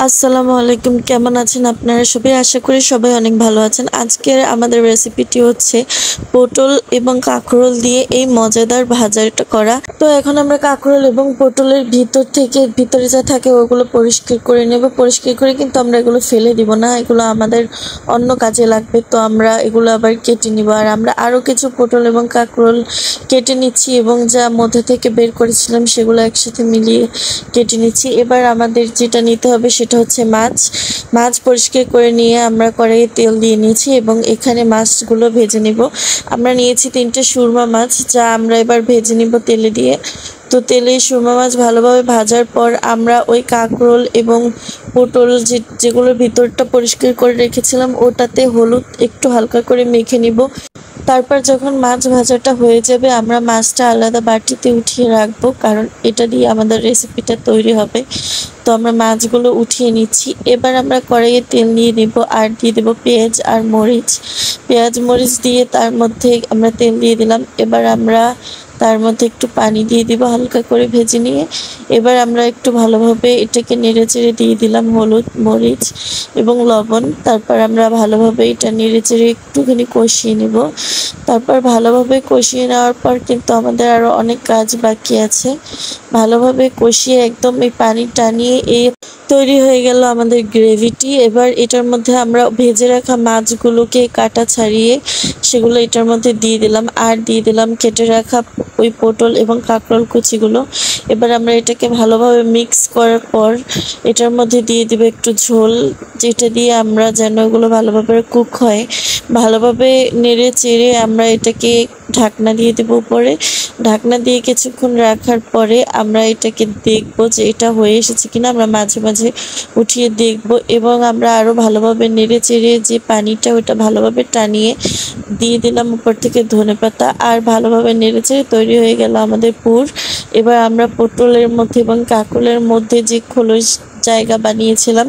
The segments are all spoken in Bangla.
আসসালামু আলাইকুম, কেমন আছেন আপনারা সবাই? আশা করি সবাই অনেক ভালো আছেন। আজকের আমাদের রেসিপিটি হচ্ছে পটল এবং কাঁকরোল দিয়ে এই মজাদার ভাজাটা করা। তো এখন আমরা কাঁকরোল এবং পটলের ভিতরে যা থাকে ওগুলো পরিষ্কার করে নেব। পরিষ্কার করে কিন্তু আমরা এগুলো ফেলে দিব না, এগুলো আমাদের অন্য কাজে লাগবে। তো আমরা এগুলো আবার কেটে নিব। আর আমরা আরও কিছু পটল এবং কাঁকরোল কেটে নিচ্ছি এবং যা মধ্যে থেকে বের করেছিলাম সেগুলো একসাথে মিলিয়ে কেটে নিচ্ছি। এবার আমাদের যেটা নিতে হবে সেটা হচ্ছে মাছ পরিষ্কার করে নিয়ে আমরা কড়াইয়ে তেল দিয়ে নিয়েছি এবং এখানে মাছগুলো ভেজে নিব। আমরা নিয়েছি 3টে সুরমা মাছ, যা আমরা এবার ভেজে নিব তেলে দিয়ে। তো তেলে সুরমা মাছ ভালোভাবে ভাজার পর আমরা ওই কাঁকরোল এবং পটল যেগুলোর ভিতরটা পরিষ্কার করে রেখেছিলাম ওটাতে হলুদ একটু হালকা করে মেখে নিব। তারপর যখন মাছ ভাজাটা হয়ে যাবে আমরা মাছটা আলাদা বাটিতে উঠিয়ে রাখবো, কারণ এটা দিয়ে আমাদের রেসিপিটা তৈরি হবে। তো আমরা মাছগুলো উঠিয়ে নিচ্ছি। এবার আমরা কড়াইয়ে তেল নিয়ে নেব আর দিয়ে দেবো পেঁয়াজ আর মরিচ। পেঁয়াজ মরিচ দিয়ে তার মধ্যে আমরা তেল দিয়ে দিলাম। এবার আমরা তার মধ্যে একটু পানি দিয়ে দিব হালকা করে ভেজে নিয়ে। এবার আমরা একটু ভালোভাবে এটাকে নেড়ে চেড়ে দিয়ে দিলাম হলুদ, মরিচ এবং লবণ। তারপর আমরা ভালোভাবে এটা নেড়ে চেড়ে একটুখানি কষিয়ে নেব। তারপর ভালোভাবে কষিয়ে নেওয়ার পর কিন্তু আমাদের আরও অনেক কাজ বাকি আছে। ভালোভাবে কষিয়ে একদম এই পানি টানিয়ে তৈরি হয়ে গেল আমাদের গ্রেভিটি। এবার এটার মধ্যে আমরা ভেজে রাখা মাছগুলোকে কাটা ছাড়িয়ে সেগুলো এটার মধ্যে দিয়ে দিলাম, আর দিয়ে দিলাম কেটে রাখা ওই পটল এবং কাঁকরোল কুচিগুলো। এবার আমরা এটাকে ভালোভাবে মিক্স করার পর এটার মধ্যে দিয়ে দিব একটু ঝোল, যেটা দিয়ে আমরা যেন এগুলো ভালোভাবে কুক হয়। ভালোভাবে নেড়ে চেড়ে আমরা এটাকে ঢাকনা দিয়ে দেবো উপরে। ঢাকনা দিয়ে কিছুক্ষণ রাখার পরে আমরা এটাকে দেখব যে এটা হয়ে এসেছে কিনা। আমরা মাঝে মাঝে উঠিয়ে দেখব এবং আমরা আরও ভালোভাবে নেড়ে চেড়ে যে পানিটা ওটা ভালোভাবে টানিয়ে দিয়ে দিলাম উপর থেকে ধনেপাতা, আর ভালোভাবে নেড়ে চেড়ে তৈরি হয়ে গেল আমাদের পুর। এবার আমরা পটলের মধ্যে এবং কাঁকরোলের মধ্যে যে খোলস জায়গা বানিয়েছিলাম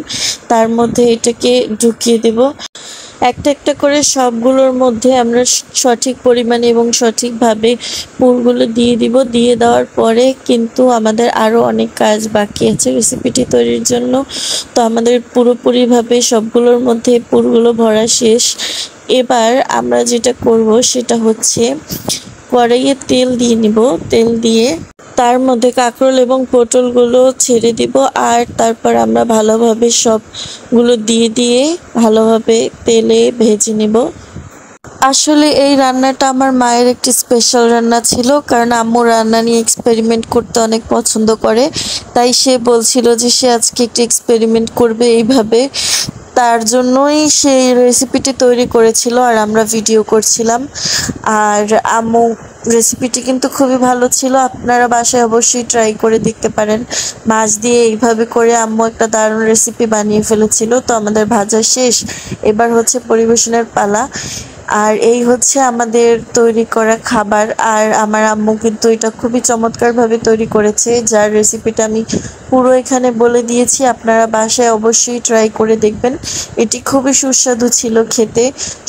তার মধ্যে এটাকে ঢুকিয়ে দেব। একটা একটা করে সবগুলোর মধ্যে আমরা সঠিক পরিমাণে এবং সঠিকভাবে পুরগুলো দিয়ে দিব। দিয়ে দেওয়ার পরে কিন্তু আমাদের আরও অনেক কাজ বাকি আছে রেসিপিটি তৈরির জন্য। তো আমাদের পুরোপুরিভাবে সবগুলোর মধ্যে পুরগুলো ভরা শেষ। এবার আমরা যেটা করব সেটা হচ্ছে কড়াইয়ে তেল দিয়ে নিব। তেল দিয়ে তার মধ্যে কাঁকরোল এবং পটলগুলো ছেড়ে দিব, আর তারপর আমরা ভালোভাবে সবগুলো দিয়ে ভালোভাবে তেলে ভেজে নেব। আসলে এই রান্নাটা আমার মায়ের একটি স্পেশাল রান্না ছিল, কারণ আম্মু রান্না নিয়ে এক্সপেরিমেন্ট করতে অনেক পছন্দ করে। তাই সে বলছিল যে সে আজকে একটি এক্সপেরিমেন্ট করবে এইভাবে। তার জন্যই সেই রেসিপিটি তৈরি করেছিল আর আমরা ভিডিও করছিলাম। আর আম্মু রেসিপিটি কিন্তু খুবই ভালো ছিল, আপনারা বাসায় অবশ্যই ট্রাই করে দেখতে পারেন। মাছ দিয়ে এইভাবে করে আম্মু একটা দারুণ রেসিপি বানিয়ে ফেলেছিল। তো আমাদের ভাজা শেষ, এবার হচ্ছে পরিবেশনের পালা। আর এই হচ্ছে আমাদের তৈরি করা খাবার। আর আমার আম্মু কিন্তু এটা খুবই চমৎকারভাবে তৈরি করেছে, যার রেসিপিটা আমি পুরো এখানে বলে দিয়েছি। আপনারা বাসায় অবশ্যই ট্রাই করে দেখবেন। এটি খুবই সুস্বাদু ছিল খেতে,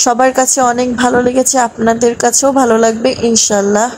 সবার কাছে অনেক ভালো লেগেছে, আপনাদের কাছেও ভালো লাগবে ইনশাল্লাহ।